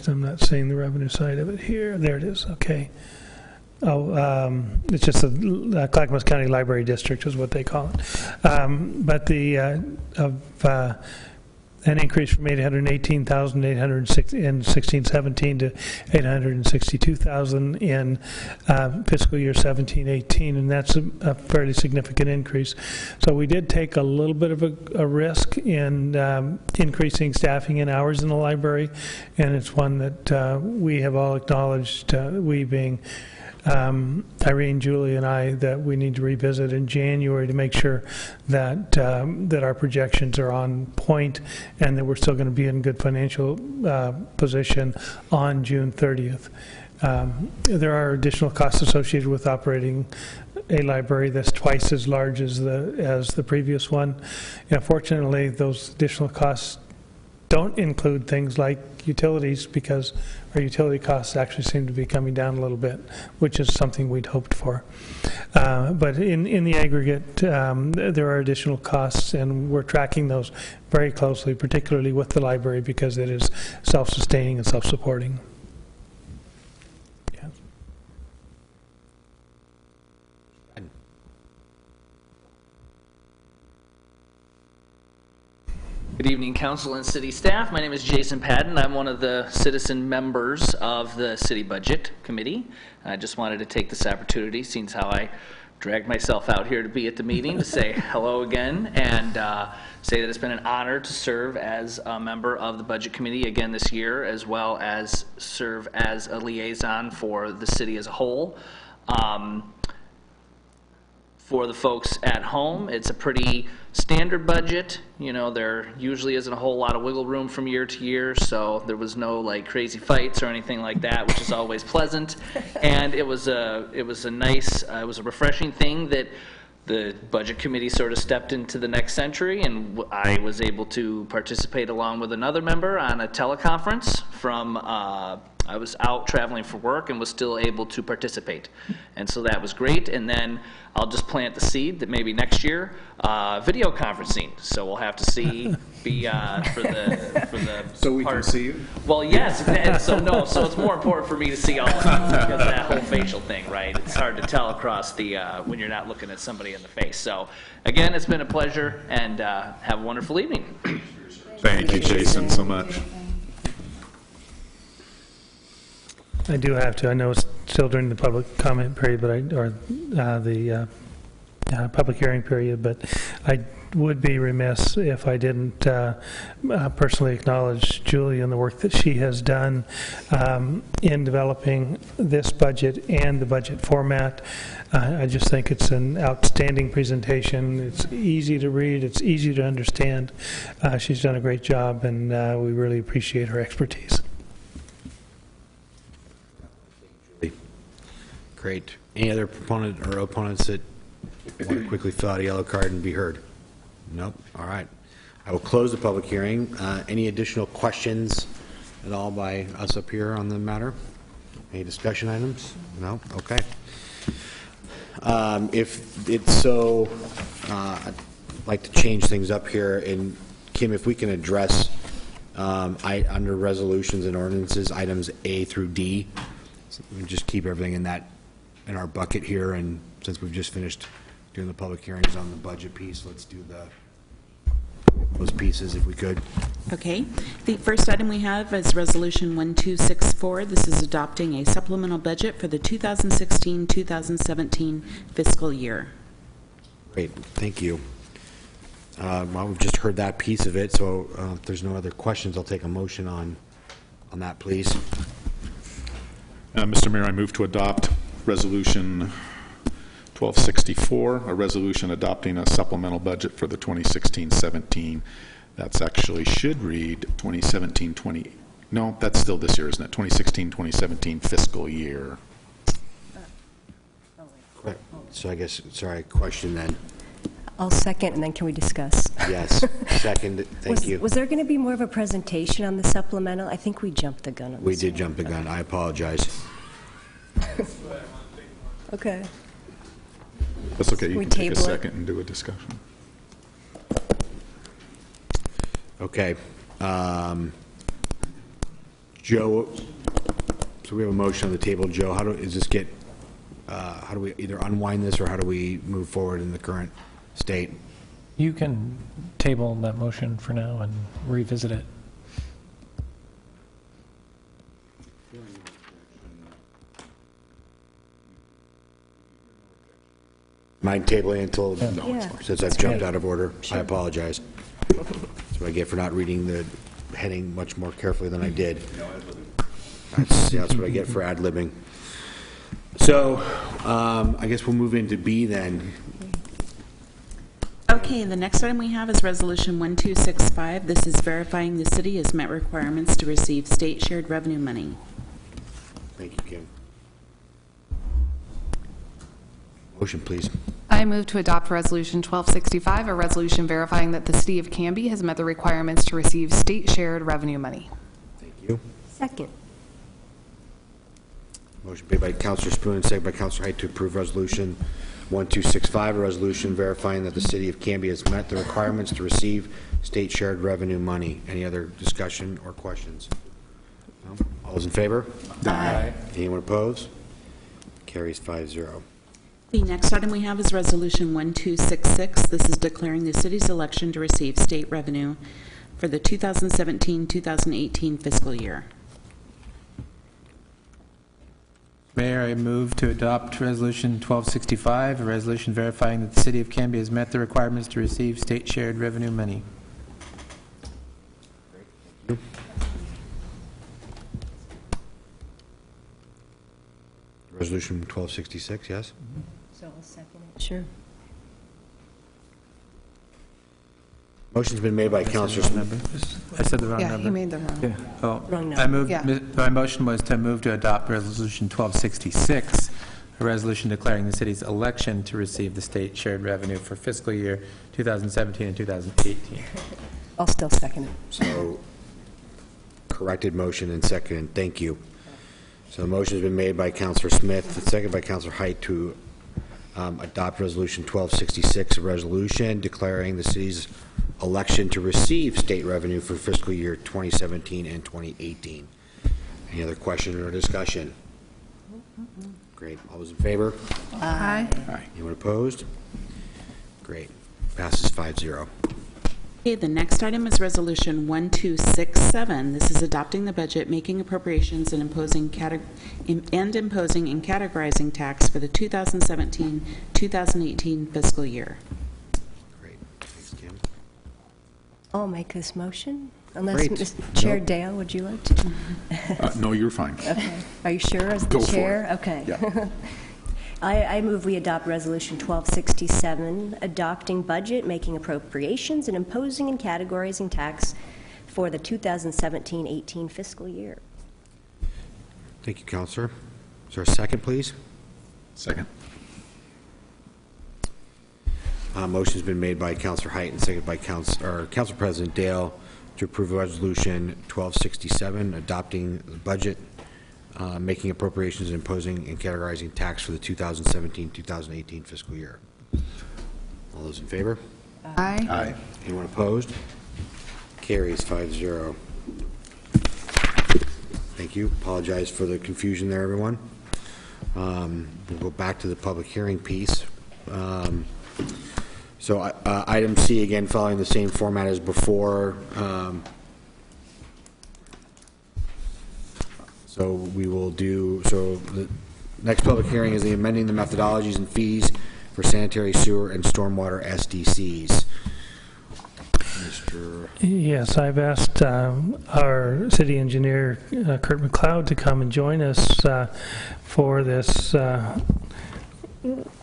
I'm not seeing the revenue side of it here. There it is. Okay. Oh, it's just the Clackamas County Library District is what they call it. But the an increase from $818,806 in 16-17 to $862,000 in fiscal year 17-18, and that's a fairly significant increase. So we did take a little bit of a risk in increasing staffing and hours in the library, and it's one that we have all acknowledged, we being Irene, Julie, and I, that we need to revisit in January to make sure that that our projections are on point and that we're still going to be in good financial position on June 30th. There are additional costs associated with operating a library that's twice as large as the previous one. Fortunately, those additional costs don't include things like utilities, because our utility costs actually seem to be coming down a little bit, which is something we'd hoped for. But in the aggregate, there are additional costs, and we're tracking those very closely, particularly with the library, because it is self-sustaining and self-supporting. Yeah. Good evening, Council and City staff. My name is Jason Padden. I'm one of the citizen members of the City Budget Committee. I just wanted to take this opportunity, since how I dragged myself out here to be at the meeting, to say hello again and say that it's been an honor to serve as a member of the Budget Committee again this year, as well as serve as a liaison for the city as a whole. For the folks at home, it's a pretty standard budget. You know, there usually isn't a whole lot of wiggle room from year to year, so there was no like crazy fights or anything like that, which is always pleasant. And it was a nice, it was a refreshing thing that the Budget Committee sort of stepped into the next century, and I was able to participate along with another member on a teleconference from I was out traveling for work and was still able to participate. And so that was great. And then I'll just plant the seed that maybe next year, video conferencing. So we'll have to see, for the So we can see you? Well, yes. And so it's more important for me to see all of you, because of that whole facial thing, right? It's hard to tell across the, when you're not looking at somebody in the face. So again, it's been a pleasure, and have a wonderful evening. Thank you, Jason, so much. I do have to. I know it's still during the public comment period, but the public hearing period. But I would be remiss if I didn't personally acknowledge Julie and the work that she has done in developing this budget and the budget format. I just think it's an outstanding presentation. It's easy to read. It's easy to understand. She's done a great job, and we really appreciate her expertise. Great. Any other proponent or opponents that want to quickly fill out a yellow card and be heard? Nope. All right. I will close the public hearing. Any additional questions at all by us up here on the matter? Any discussion items? No? Okay. If it's so, I'd like to change things up here. And Kim, if we can address under resolutions and ordinances, items A through D, so we just keep everything in our bucket here, and since we've just finished doing the public hearings on the budget piece, let's do those pieces if we could. Okay. The first item we have is Resolution 1264. This is adopting a supplemental budget for the 2016-2017 fiscal year. Great. Thank you. Well, we've just heard that piece of it, so if there's no other questions, I'll take a motion on that, please. Mr. Mayor, I move to adopt Resolution 1264, a resolution adopting a supplemental budget for the 2016-17. That's actually should read 2017-20. No, that's still this year, isn't it? 2016-2017 fiscal year. Correct. So I guess, sorry, question then. I'll second, and then can we discuss? Yes, second. Thank you. Was there going to be more of a presentation on the supplemental? I think we jumped the gun on this. We did jump the gun. I apologize. Okay. That's okay. You can take a second and do a discussion. Okay. Joe, so we have a motion on the table. Joe, how do we either unwind this, or how do we move forward in the current state? You can table that motion for now and revisit it. Mind tabling until, Yeah. since I've jumped out of order? I apologize. That's what I get for not reading the heading much more carefully than I did. That's what I get for ad-libbing. So, I guess we'll move into B then. Okay, the next item we have is Resolution 1265. This is verifying the city has met requirements to receive state shared revenue money. Thank you, Kim. Motion, please. I move to adopt Resolution 1265, a resolution verifying that the City of Canby has met the requirements to receive state-shared revenue money. Thank you. Second. Motion made by Councilor Spoon and seconded by Councilor Height to approve Resolution 1265, a resolution verifying that the City of Canby has met the requirements to receive state shared revenue money. Any other discussion or questions? No? All those in favor? Aye. Anyone opposed? Carries 5-0. The next item we have is Resolution 1266. This is declaring the city's election to receive state revenue for the 2017-2018 fiscal year. Mayor, I move to adopt Resolution 1265, a resolution verifying that the City of Canby has met the requirements to receive state shared revenue money. Resolution 1266, yes? So I'll second it. Sure. Motion's been made by Councilor Smith. I said the wrong Yeah, number. he made the wrong. Yeah. Oh, Wrong I number. moved, Yeah. my motion was to move to adopt Resolution 1266, a resolution declaring the city's election to receive the state shared revenue for fiscal year 2017 and 2018. I'll still second it. So, corrected motion and second. Thank you. So the motion's been made by Councilor Smith, seconded by Councilor Height to adopt Resolution 1266, a resolution declaring the city's election to receive state revenue for fiscal year 2017 and 2018. Any other question or discussion? Great. All those in favor? Aye. Anyone opposed? Great. Passes 5-0. Okay, the next item is Resolution 1267. This is adopting the budget, making appropriations, and imposing and categorizing tax for the 2017-2018 fiscal year. Great. Thanks, Kim. I'll make this motion, unless Great. Mr. Chair Nope. Dale, would you like to? No, you're fine. Okay. Are you sure as Go the for chair? it. Okay. Yeah. I move we adopt Resolution 1267, adopting budget, making appropriations, and imposing and categorizing tax for the 2017-18 fiscal year. Thank you, Councilor. Is there a second, please? Second. Motion's been made by Councilor Height and seconded by Council President Dale to approve Resolution 1267, adopting the budget, making appropriations, and imposing and categorizing tax for the 2017-2018 fiscal year. All those in favor? Aye. Aye. Anyone opposed? Carries 5-0. Thank you. Apologize for the confusion there, everyone. We'll go back to the public hearing piece. So item C, again, following the same format as before. So we will do, so the next public hearing is the amending the methodologies and fees for sanitary sewer and stormwater SDCs. Mr. Yes, I've asked our city engineer, Kurt McLeod, to come and join us for this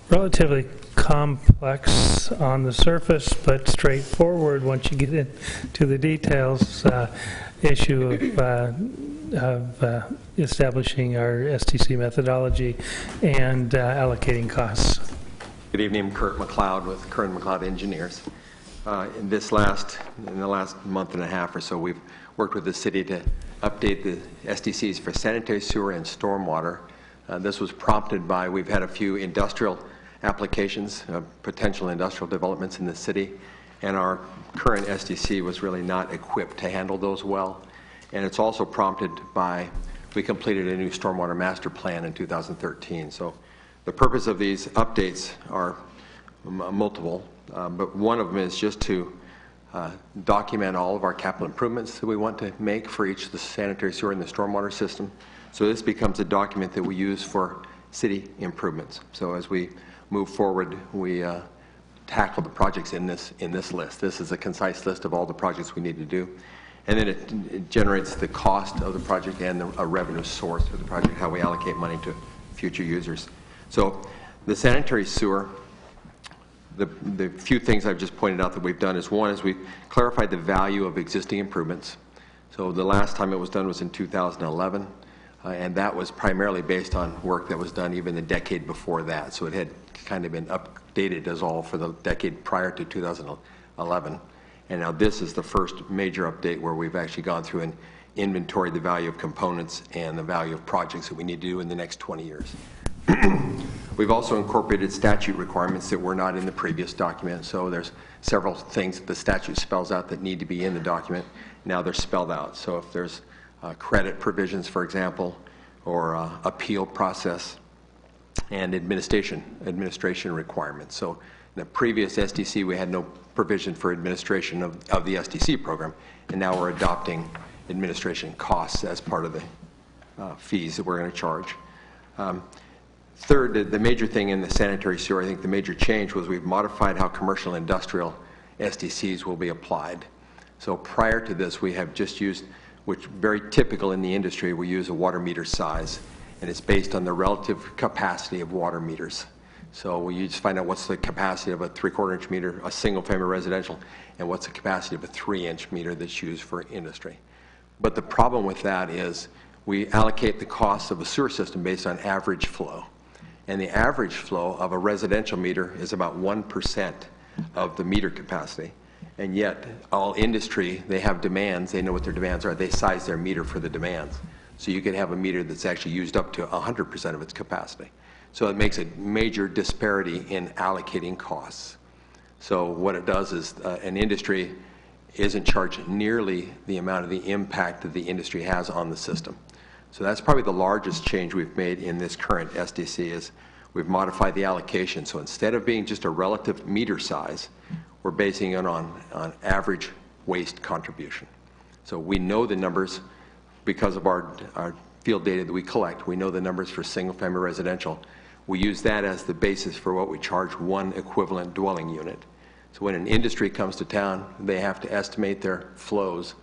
relatively complex on the surface, but straightforward once you get into the details issue of establishing our STC methodology and allocating costs. Good evening, I'm Kurt McLeod with Kurt McLeod Engineers. In the last month and a half or so, we've worked with the city to update the SDCs for sanitary sewer and stormwater. This was prompted by, we've had a few industrial applications, potential industrial developments in the city, and our current SDC was really not equipped to handle those well. And it's also prompted by, we completed a new stormwater master plan in 2013. So the purpose of these updates are multiple, but one of them is just to document all of our capital improvements that we want to make for each of the sanitary sewer and the stormwater system. So this becomes a document that we use for city improvements. So as we move forward, we tackle the projects in this list. This is a concise list of all the projects we need to do. And then it generates the cost of the project and a revenue source of the project, how we allocate money to future users. So the sanitary sewer, the few things I've just pointed out that we've done is, one is we've clarified the value of existing improvements. So the last time it was done was in 2011, and that was primarily based on work that was done even the decade before that. So it had kind of been updated as all for the decade prior to 2011. And now this is the first major update where we've actually gone through and inventoried the value of components and the value of projects that we need to do in the next 20 years. We've also incorporated statute requirements that were not in the previous document. So there's several things that the statute spells out that need to be in the document. Now they're spelled out. So if there's credit provisions, for example, or appeal process, and administration requirements. So in the previous SDC, we had no provision for administration of the SDC program, and now we're adopting administration costs as part of the fees that we're going to charge. Third, the major thing in the sanitary sewer, I think the major change was we've modified how commercial industrial SDCs will be applied. So prior to this, we have just used, which very typical in the industry, we use a water meter size, and it's based on the relative capacity of water meters. So we just find out what's the capacity of a 3/4 inch meter, a single family residential, and what's the capacity of a 3-inch meter that's used for industry. But the problem with that is we allocate the costs of a sewer system based on average flow. And the average flow of a residential meter is about 1% of the meter capacity. And yet, all industry, they have demands, they know what their demands are, they size their meter for the demands. So you could have a meter that's actually used up to 100% of its capacity. So it makes a major disparity in allocating costs. So what it does is an industry isn't charged nearly the amount of the impact that the industry has on the system. So that's probably the largest change we've made in this current SDC is we've modified the allocation. So instead of being just a relative meter size, we're basing it on average waste contribution. So we know the numbers because of our field data that we collect. We know the numbers for single-family residential. We use that as the basis for what we charge one equivalent dwelling unit. So when an industry comes to town, they have to estimate their flows.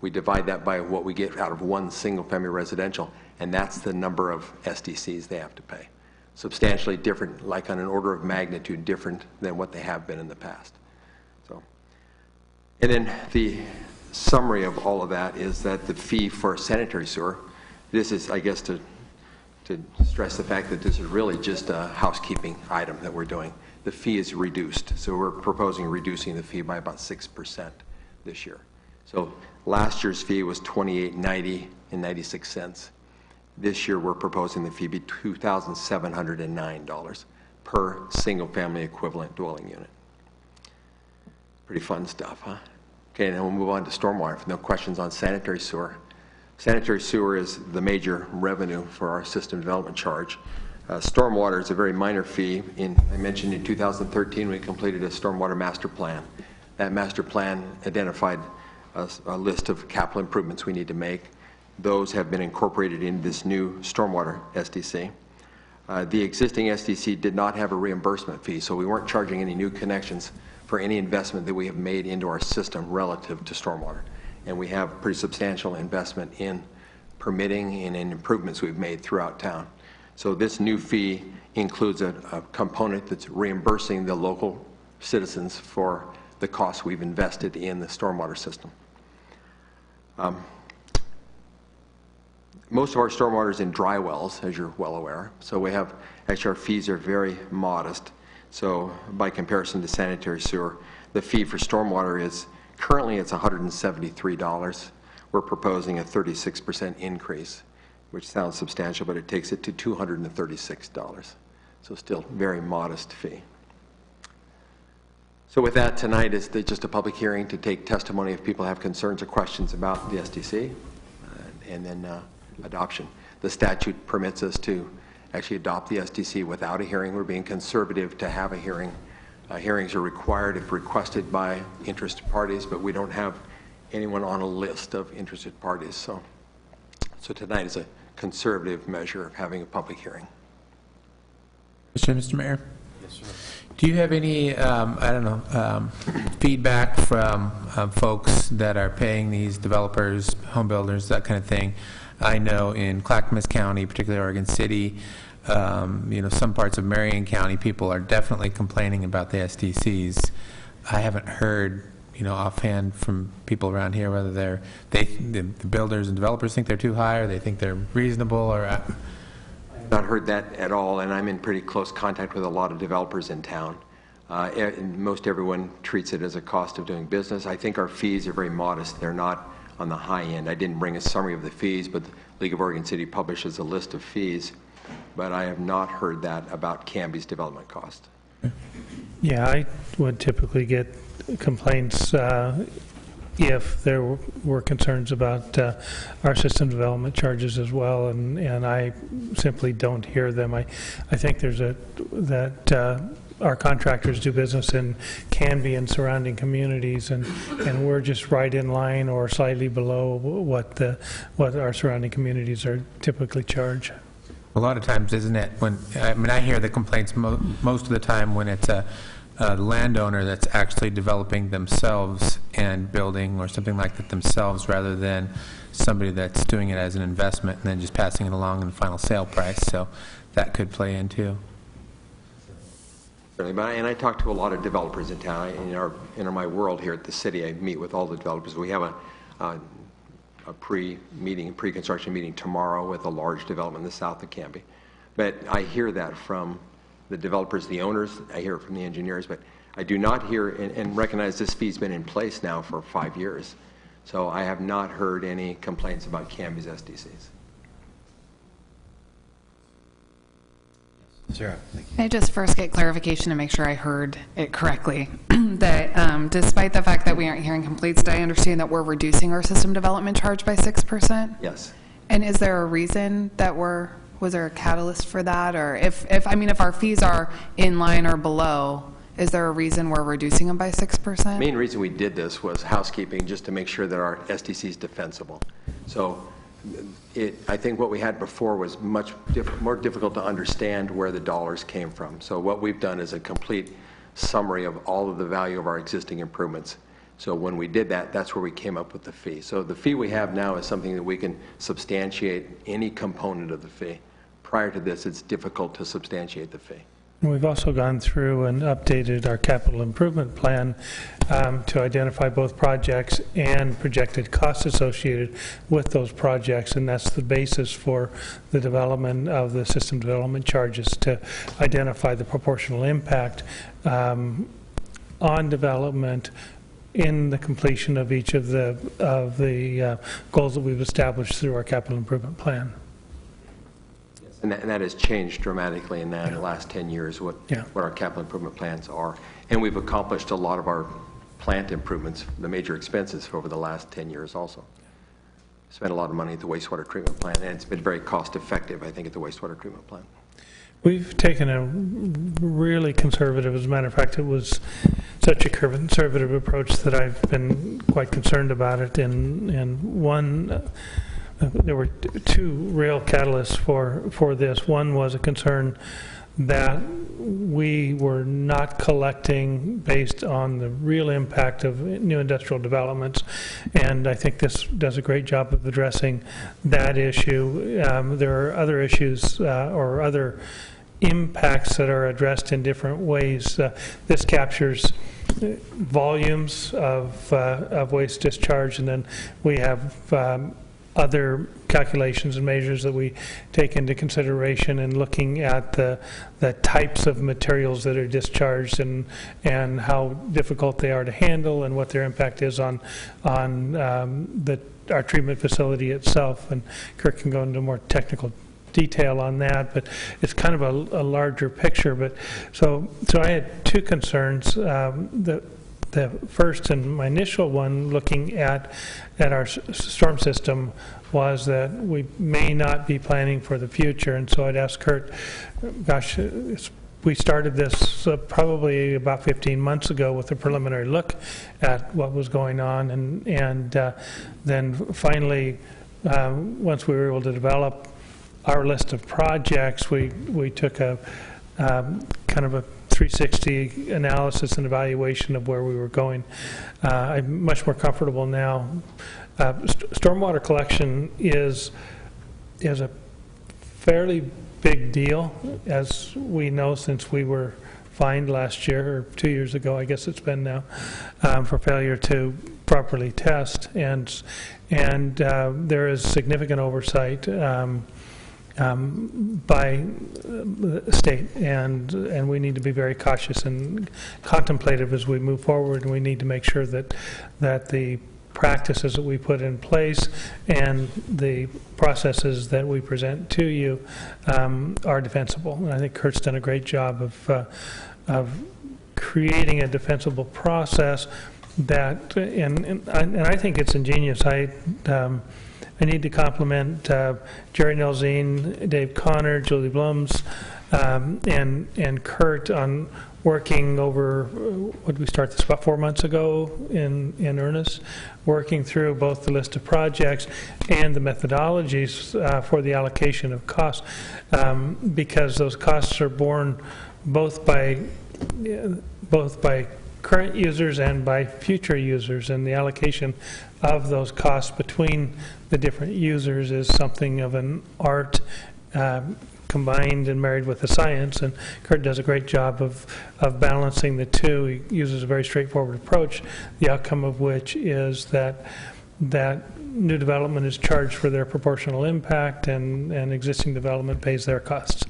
We divide that by what we get out of one single-family residential, and that's the number of SDCs they have to pay. Substantially different, like on an order of magnitude different than what they have been in the past. So, and then the summary of all of that is that the fee for sanitary sewer, this is, I guess, to stress the fact that this is really just a housekeeping item that we're doing. The fee is reduced, so we're proposing reducing the fee by about 6% this year. So last year's fee was $28.96. This year we're proposing the fee be $2,709 per single-family equivalent dwelling unit. Pretty fun stuff, huh? Okay, now we'll move on to stormwater. No questions on sanitary sewer. Sanitary sewer is the major revenue for our system development charge. Stormwater is a very minor fee. I mentioned in 2013 we completed a stormwater master plan. That master plan identified a list of capital improvements we need to make. Those have been incorporated in this new stormwater SDC. The existing SDC did not have a reimbursement fee, so we weren't charging any new connections for any investment that we have made into our system relative to stormwater. And we have pretty substantial investment in permitting and in improvements we've made throughout town. So this new fee includes a component that's reimbursing the local citizens for the costs we've invested in the stormwater system. Most of our stormwater is in dry wells, as you're well aware. So we have, actually our fees are very modest. So by comparison to sanitary sewer, the fee for stormwater is, currently it's $173. We're proposing a 36% increase, which sounds substantial, but it takes it to $236. So still very modest fee. So with that, tonight is just a public hearing to take testimony if people have concerns or questions about the SDC, and then adoption. The statute permits us to actually adopt the SDC without a hearing. We're being conservative to have a hearing. Hearings are required if requested by interested parties, but we don't have anyone on a list of interested parties. So tonight is a conservative measure of having a public hearing. Mr. Mayor? Yes, sir. Do you have any, feedback from folks that are paying these developers, home builders, that kind of thing? I know in Clackamas County, particularly Oregon City, some parts of Marion County, people are definitely complaining about the SDCs. I haven't heard, offhand from people around here whether the builders and developers think they're too high, or they think they're reasonable, or. Not heard that at all, and I'm in pretty close contact with a lot of developers in town. Most everyone treats it as a cost of doing business. I think our fees are very modest. They're not on the high end. I didn't bring a summary of the fees, but the League of Oregon City publishes a list of fees, but I have not heard that about Canby's development cost. Yeah, I would typically get complaints if there were concerns about our system development charges as well, and I simply don't hear them. I think there's our contractors do business in Canby and surrounding communities, and we're just right in line or slightly below what our surrounding communities are typically charged. A lot of times, isn't it, I hear the complaints most of the time when it's a landowner that's actually developing themselves and building or something like that themselves, rather than somebody that's doing it as an investment and then just passing it along in the final sale price. So that could play in too. And I talk to a lot of developers in town. In my world here at the city, I meet with all the developers. We have a pre-construction meeting tomorrow with a large development in the south of Canby. But I hear that from the developers, the owners. I hear it from the engineers, but I do not hear and recognize this fee's been in place now for 5 years. So I have not heard any complaints about Canby's SDCs. Sarah, thank you. Can I just first get clarification to make sure I heard it correctly? That despite the fact that we aren't hearing complaints, did I understand that we're reducing our system development charge by 6%? Yes. And is there a reason that was there a catalyst for that? Or if our fees are in line or below, is there a reason we're reducing them by 6%? The main reason we did this was housekeeping, just to make sure that our SDC is defensible. So I think what we had before was much more difficult to understand where the dollars came from. So what we've done is a complete summary of all of the value of our existing improvements. So when we did that, that's where we came up with the fee. So the fee we have now is something that we can substantiate any component of the fee. Prior to this, it's difficult to substantiate the fee. We've also gone through and updated our capital improvement plan to identify both projects and projected costs associated with those projects, and that's the basis for the development of the system development charges, to identify the proportional impact on development in the completion of each of the goals that we've established through our capital improvement plan. And that has changed dramatically in the last 10 years, what our capital improvement plans are. And we've accomplished a lot of our plant improvements, the major expenses, over the last 10 years also. Spent a lot of money at the wastewater treatment plant, and it's been very cost effective, I think, at the wastewater treatment plant. We've taken a really conservative, as a matter of fact, it was such a conservative approach that I've been quite concerned about it. There were two real catalysts for this. One was a concern that we were not collecting based on the real impact of new industrial developments, and I think this does a great job of addressing that issue. There are other issues or other impacts that are addressed in different ways. This captures volumes of waste discharge, and then we have other calculations and measures that we take into consideration in looking at the types of materials that are discharged and how difficult they are to handle and what their impact is on our treatment facility itself. And Kirk can go into more technical detail on that, but it's kind of a larger picture. But so I had two concerns. The first and my initial one, looking at our storm system, was that we may not be planning for the future. And so I'd ask Kurt, gosh, we started this probably about 15 months ago with a preliminary look at what was going on, and then finally, once we were able to develop our list of projects, we took a kind of a 360 analysis and evaluation of where we were going. I'm much more comfortable now. Stormwater collection is a fairly big deal, as we know, since we were fined last year, or 2 years ago, I guess it's been now, for failure to properly test, and there is significant oversight by the state, and we need to be very cautious and contemplative as we move forward, and we need to make sure that the practices that we put in place and the processes that we present to you are defensible. And I think Kurt's done a great job of creating a defensible process that, and I think it's ingenious. I need to compliment Jerry Nelzine, Dave Connor, Julie Blums, and Kurt on working over, what did we start this about 4 months ago in earnest, working through both the list of projects and the methodologies for the allocation of costs, because those costs are borne both by current users and by future users, and the allocation of those costs between the different users is something of an art combined and married with the science, and Kurt does a great job of balancing the two. He uses a very straightforward approach, the outcome of which is that new development is charged for their proportional impact, and existing development pays their costs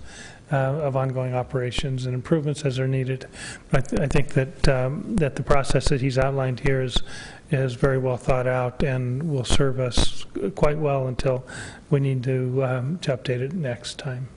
of ongoing operations and improvements as are needed. But I think that the process that he's outlined here is very well thought out and will serve us quite well until we need to update it next time.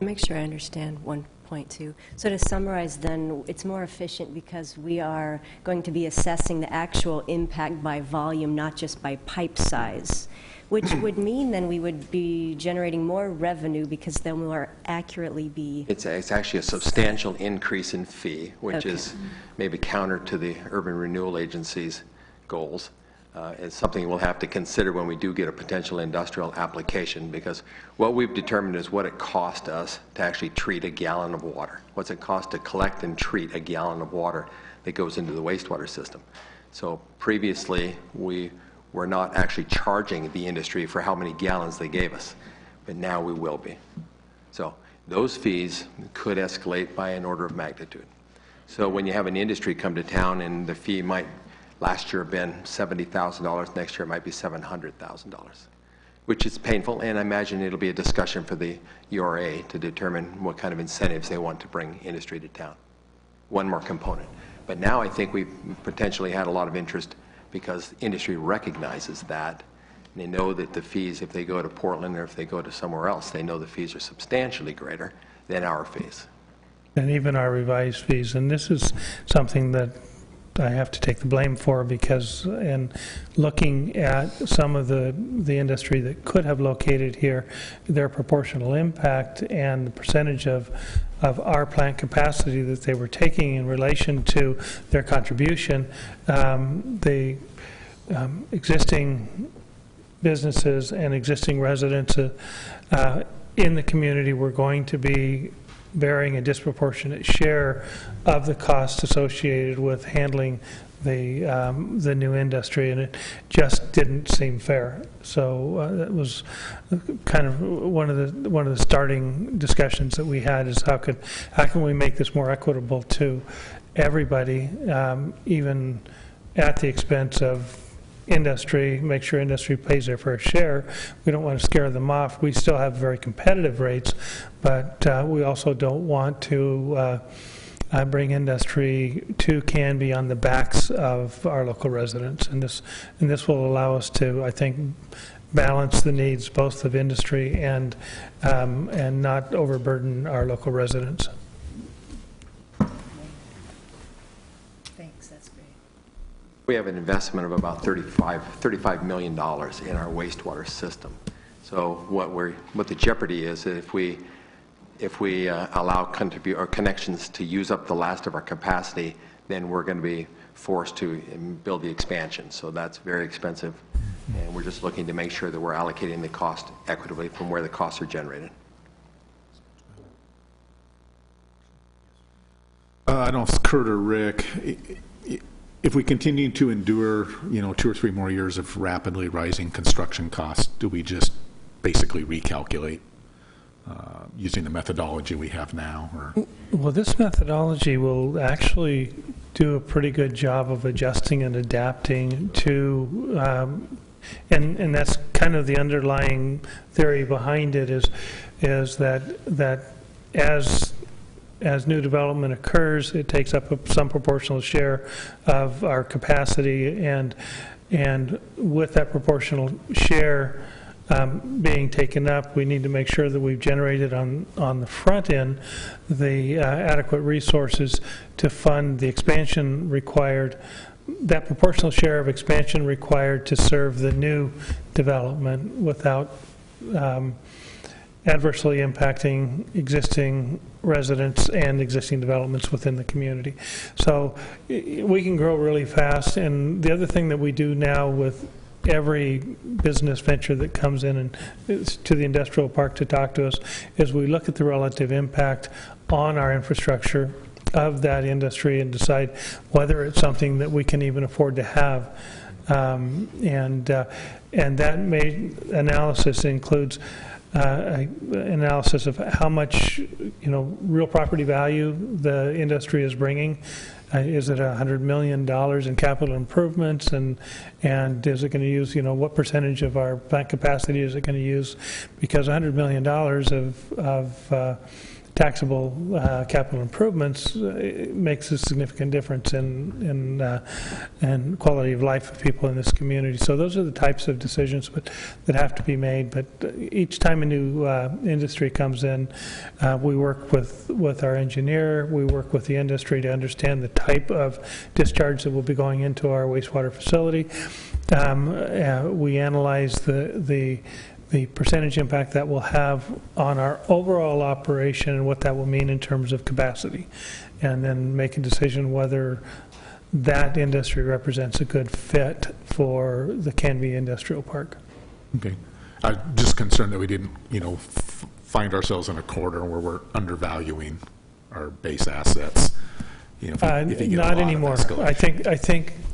Make sure I understand 1.2. So to summarize then, it's more efficient because we are going to be assessing the actual impact by volume, not just by pipe size, which would mean then we would be generating more revenue because then we'll more accurately be... It's actually a substantial increase in fee, which is maybe counter to the Urban Renewal Agency's goals. It's something we'll have to consider when we do get a potential industrial application, because what we've determined is what it cost us to actually treat a gallon of water. What's it cost to collect and treat a gallon of water that goes into the wastewater system? So previously, we were not actually charging the industry for how many gallons they gave us, but now we will be. So those fees could escalate by an order of magnitude. So when you have an industry come to town and the fee might last year have been $70,000, next year it might be $700,000, which is painful, and I imagine it'll be a discussion for the URA to determine what kind of incentives they want to bring industry to town. One more component. But now I think we've potentially had a lot of interest because industry recognizes that, and they know that the fees, if they go to Portland or if they go to somewhere else, they know the fees are substantially greater than our fees. And even our revised fees. And this is something that I have to take the blame for, because in looking at some of the industry that could have located here, their proportional impact and the percentage of our plant capacity that they were taking in relation to their contribution, the existing businesses and existing residents in the community were going to be bearing a disproportionate share of the costs associated with handling the new industry, and it just didn't seem fair. So that was kind of one of the starting discussions that we had, is how can we make this more equitable to everybody, even at the expense of industry, make sure industry pays their fair share. We don't want to scare them off. We still have very competitive rates, but we also don't want to bring industry to Canby on the backs of our local residents. And this will allow us to, I think, balance the needs both of industry and not overburden our local residents. Thanks, that's great. We have an investment of about $35 million in our wastewater system. So what the jeopardy is, if we allow connections to use up the last of our capacity, then we're going to be forced to build the expansion. So that's very expensive, and we're just looking to make sure that we're allocating the cost equitably from where the costs are generated. I don't know if it's Kurt or Rick. If we continue to endure, 2 or 3 more years of rapidly rising construction costs, do we just basically recalculate using the methodology we have now? Or? Well, this methodology will actually do a pretty good job of adjusting and adapting to, and that's kind of the underlying theory behind it is that as new development occurs, it takes up some proportional share of our capacity, and with that proportional share being taken up, we need to make sure that we've generated on the front end the adequate resources to fund the expansion required, that proportional share of expansion required to serve the new development without adversely impacting existing residents and existing developments within the community. So we can grow really fast, and the other thing that we do now with every business venture that comes in and to the industrial park to talk to us is we look at the relative impact on our infrastructure of that industry and decide whether it's something that we can even afford to have. And that analysis includes analysis of how much real property value the industry is bringing. Is it $100 million in capital improvements, and is it going to use, what percentage of our plant capacity is it going to use? Because $100 million of taxable capital improvements makes a significant difference in quality of life of people in this community. So those are the types of decisions that have to be made. But each time a new industry comes in, we work with our engineer, we work with the industry to understand the type of discharge that will be going into our wastewater facility. We analyze the percentage impact that will have on our overall operation and what that will mean in terms of capacity, and then make a decision whether that industry represents a good fit for the Canby Industrial Park. Okay. I'm just concerned that we didn't, find ourselves in a corner where we're undervaluing our base assets. If you get not anymore. I think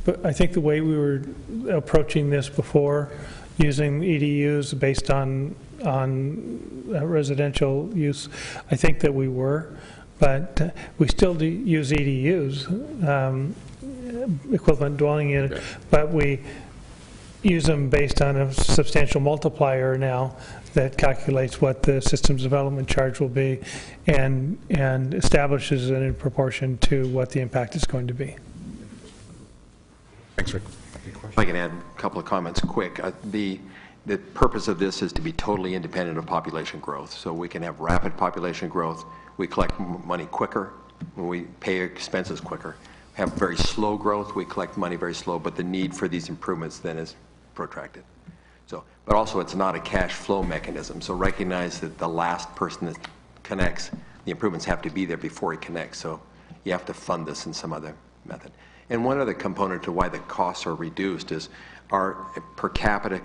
the way we were approaching this before, using EDUs based on residential use, I think that we were, but we still do use EDUs, equivalent dwelling unit, okay. But we use them based on a substantial multiplier now that calculates what the systems development charge will be and establishes it in proportion to what the impact is going to be. Thanks, Rick. If I can add a couple of comments quick. The purpose of this is to be totally independent of population growth. So we can have rapid population growth. We collect money quicker. We pay expenses quicker. We have very slow growth. We collect money very slow, but the need for these improvements then is protracted. But also it's not a cash flow mechanism. So recognize that the last person that connects, the improvements have to be there before he connects. So you have to fund this in some other method. And one other component to why the costs are reduced is our per capita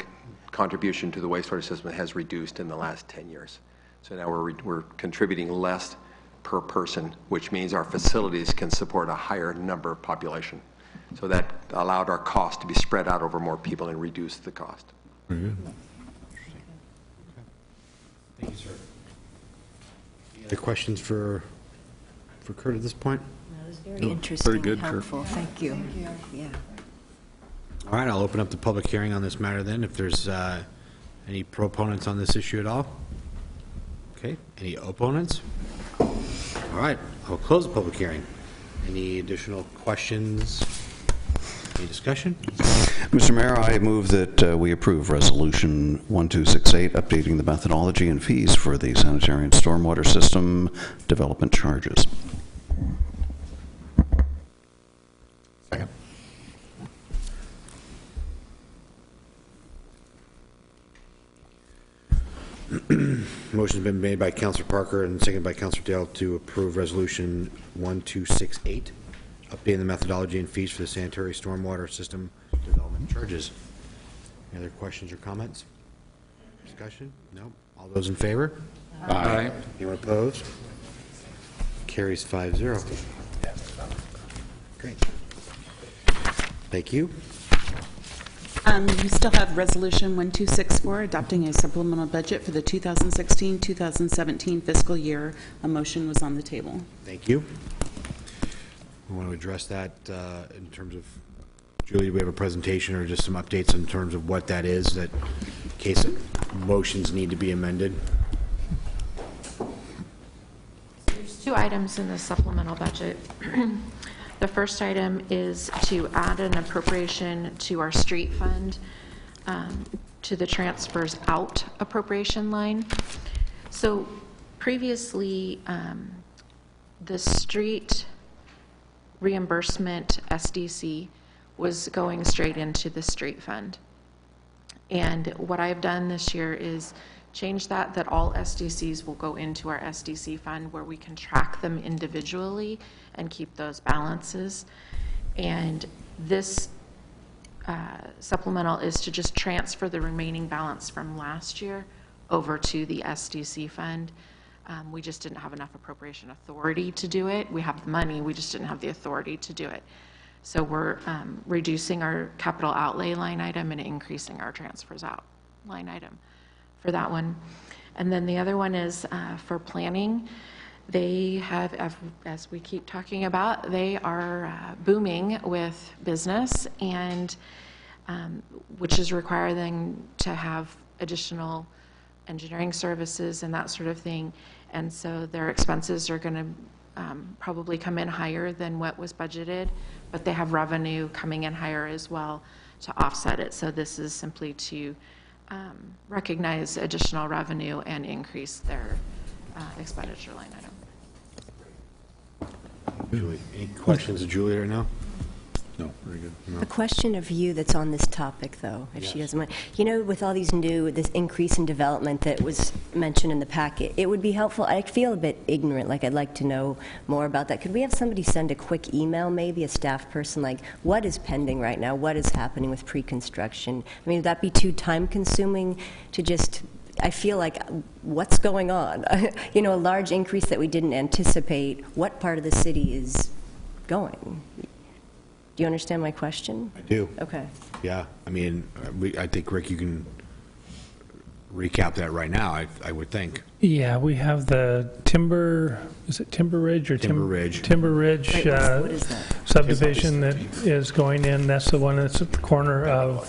contribution to the wastewater system has reduced in the last 10 years. So now we're contributing less per person, which means our facilities can support a higher number of population. So that allowed our cost to be spread out over more people and reduce the cost. Mm-hmm. Thank you, sir. Any other questions for Kurt at this point? That was very interesting. Very good, helpful. Kurt. Thank you. Yeah. All right, I'll open up the public hearing on this matter then, if there's any proponents on this issue at all. Okay, any opponents? All right, I'll close the public hearing. Any additional questions? Any discussion? Mr. Mayor, I move that we approve Resolution 1268, updating the methodology and fees for the sanitary and stormwater system development charges. Second. Motion's been made by Councilor Parker and seconded by Councilor Dale to approve Resolution 1268, updating the methodology and fees for the sanitary stormwater system development charges. Any other questions or comments? Discussion? No? All those in favor? Aye. Anyone opposed? Carries 5-0. Great. Thank you. You still have Resolution 1264, adopting a supplemental budget for the 2016-2017 fiscal year. A motion was on the table. Thank you. We want to address that in terms of, Julie, do we have a presentation or just some updates in terms of what that is, that in case motions need to be amended? There's two items in the supplemental budget. The first item is to add an appropriation to our street fund, to the transfers out appropriation line. So previously, the street reimbursement SDC was going straight into the street fund. And what I've done this year is change that all SDCs will go into our SDC fund, where we can track them individually and keep those balances. And this supplemental is to just transfer the remaining balance from last year over to the SDC fund. We just didn't have enough appropriation authority to do it. We have the money, we just didn't have the authority to do it. So we're reducing our capital outlay line item and increasing our transfers out line item for that one. And then the other one is for planning. They have, as we keep talking about, they are booming with business, and which is requiring them to have additional engineering services and that sort of thing. And so their expenses are going to probably come in higher than what was budgeted, but they have revenue coming in higher as well to offset it. So this is simply to recognize additional revenue and increase their expenditure line item. Julie, any questions of Julie right now? No, very good. A question of you that's on this topic, though, if she doesn't mind. You know, with all these this increase in development that was mentioned in the packet, it would be helpful. I feel a bit ignorant, like I'd like to know more about that. Could we have somebody send a quick email, maybe a staff person, like what is pending right now? What is happening with pre-construction? I mean, would that be too time-consuming to just... I feel like, what's going on? You know, a large increase that we didn't anticipate. What part of the city is going? Do you understand my question? I do. Okay. Yeah, I mean, I think, Rick, you can recap that right now, I would think. Yeah, we have the is it Timber Ridge or Timber Ridge. Timber Ridge Right, what is that? subdivision that is going in. That's the one that's at the corner of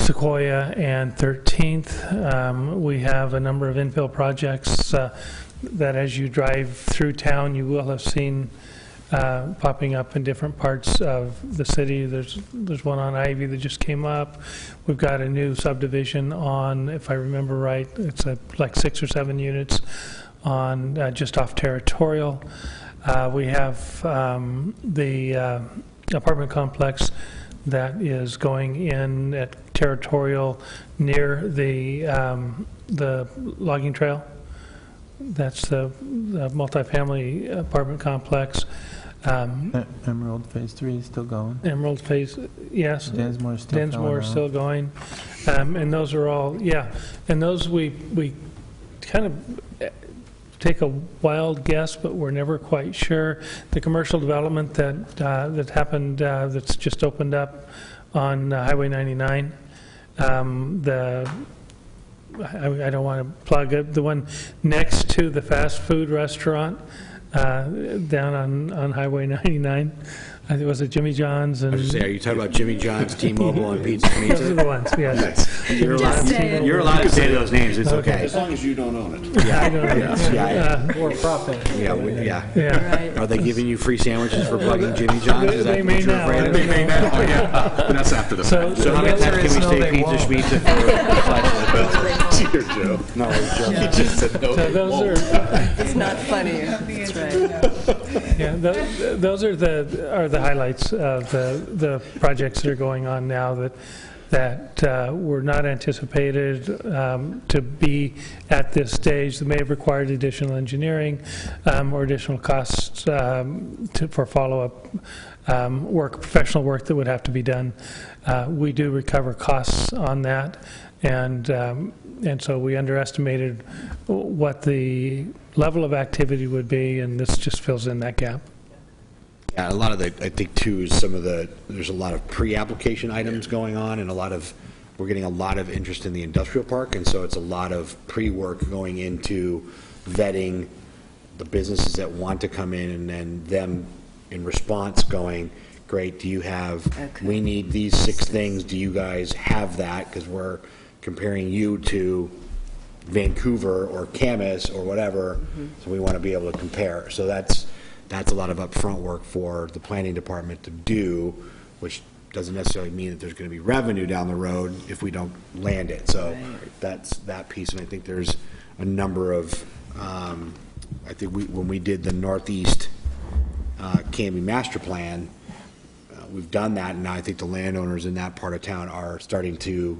Sequoia and 13th. We have a number of infill projects that as you drive through town, you will have seen popping up in different parts of the city. There's one on Ivy that just came up. We've got a new subdivision on, if I remember right, it's like 6 or 7 units on just off Territorial. We have the apartment complex that is going in at Territorial near the logging trail. That's the multifamily apartment complex. Emerald Phase 3 is still going. Emerald Phase, yes. Densmore is still Densmore is still going. And those are all, yeah. And those we kind of take a wild guess, but we're never quite sure. The commercial development that happened, that's just opened up on Highway 99. I don't want to plug it. The one next to the fast food restaurant down on Highway 99. I think, was it Jimmy John's and... I was just saying, are you talking about Jimmy John's, T-Mobile, and Pizza Those are Pizza? the ones, yes. You're allowed to say those names, it's okay. As long as you don't own it. Yeah, I don't know. yeah, Or profit. yeah, yeah. Yeah. Are they giving you free sandwiches for plugging Jimmy John's? Is that They what may you're now. afraid of? They may now, yeah. That's after the fact. So how many The answer times is can we no, say they Pizza won't. Schmizza for Dear Joe. No, it's joking. He just said no, So they those won't. are, It's not funny. That's right. yeah, those are the highlights of the projects that are going on now that were not anticipated to be at this stage, that may have required additional engineering or additional costs for follow-up work, professional work that would have to be done. We do recover costs on that, and so we underestimated what the level of activity would be, and this just fills in that gap. Yeah, a lot of the, I think too, is there's a lot of pre-application items going on, and we're getting a lot of interest in the industrial park, and so it's a lot of pre-work going into vetting the businesses that want to come in, and then them in response going, great, do you have, we need these 6 things, do you guys have that? Because we're comparing you to Vancouver or Camas or whatever, so we want to be able to compare. So that's a lot of upfront work for the planning department to do, which doesn't necessarily mean that there's going to be revenue down the road if we don't land it. So that's that piece, and I think there's a number of, I think when we did the Northeast Canby Master Plan, we've done that, and now I think the landowners in that part of town are starting to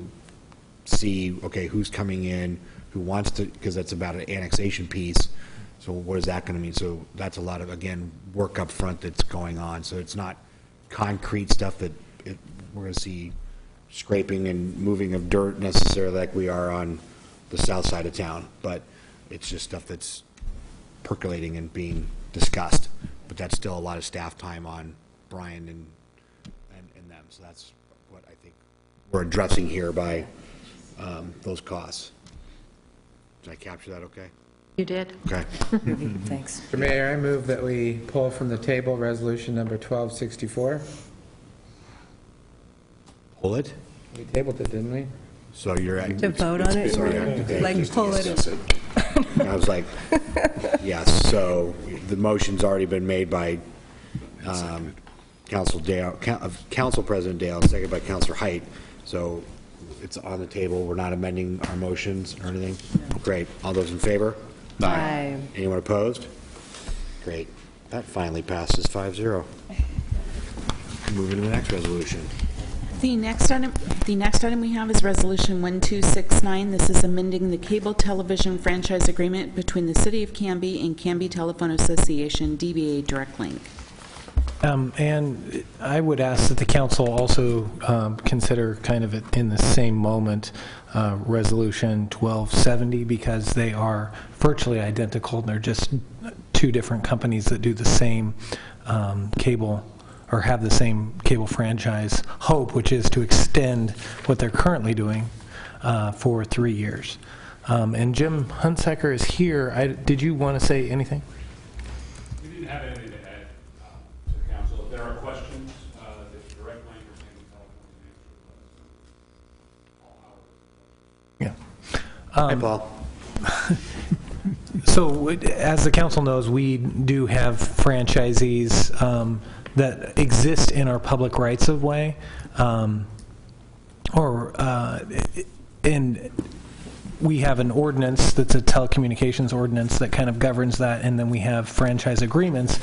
see, okay, who's coming in, who wants to, because that's about an annexation piece. So what is that going to mean? So that's a lot of, again, work up front that's going on. So it's not concrete stuff that we're going to see scraping and moving of dirt necessarily like we are on the south side of town, but it's just stuff that's percolating and being discussed. But that's still a lot of staff time on Brian and them. So that's what I think we're addressing here by those costs. Did I capture that okay? You did. Okay. Thanks. Mr. Mayor, I move that we pull from the table resolution number 1264. Pull it? We tabled it, didn't we? So you're at. To vote on it? Sorry, okay. Like pull it? I was like, yes, so the motion's already been made by Council President Dale, seconded by Councilor Height. So it's on the table. We're not amending our motions or anything? Great. All those in favor? Aye. Anyone opposed? Great. That finally passes 5-0. Moving to the next resolution. The next item we have is Resolution 1269. This is amending the cable television franchise agreement between the City of Canby and Canby Telephone Association, DBA Direct Link. And I would ask that the council also consider kind of in the same moment Resolution 1270, because they are virtually identical. They're just 2 different companies that do the same cable, or have the same cable franchise hope, which is to extend what they're currently doing for 3 years. And Jim Hunsaker is here. Did you want to say anything? We didn't have anything to add to the council. If there are questions, the direct link or Canby Telephone can answer those. Yeah. Hi, Paul. So, as the council knows, we do have franchisees that exist in our public rights of way, and we have an ordinance that's a telecommunications ordinance that kind of governs that, and then we have franchise agreements,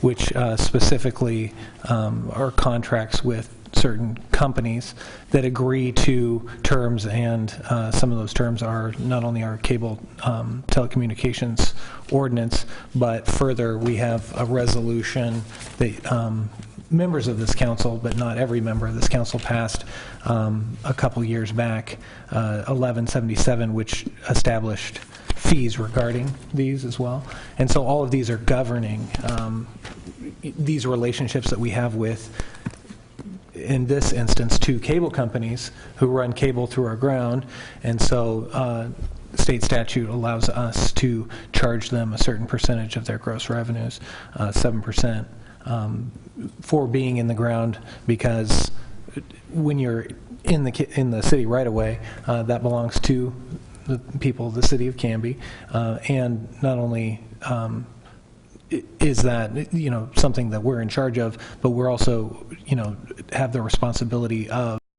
which specifically are contracts with certain companies that agree to terms, and some of those terms are not only our cable telecommunications ordinance, but further we have a resolution that members of this council, but not every member of this council, passed a couple years back, 1177, which established fees regarding these as well. And so all of these are governing these relationships that we have with, in this instance, 2 cable companies who run cable through our ground. And so state statute allows us to charge them a certain percentage of their gross revenues, 7%, for being in the ground, because when you're in the city right away, that belongs to the people of the city of Canby, and not only is that, something that we're in charge of, but we're also, have the responsibility of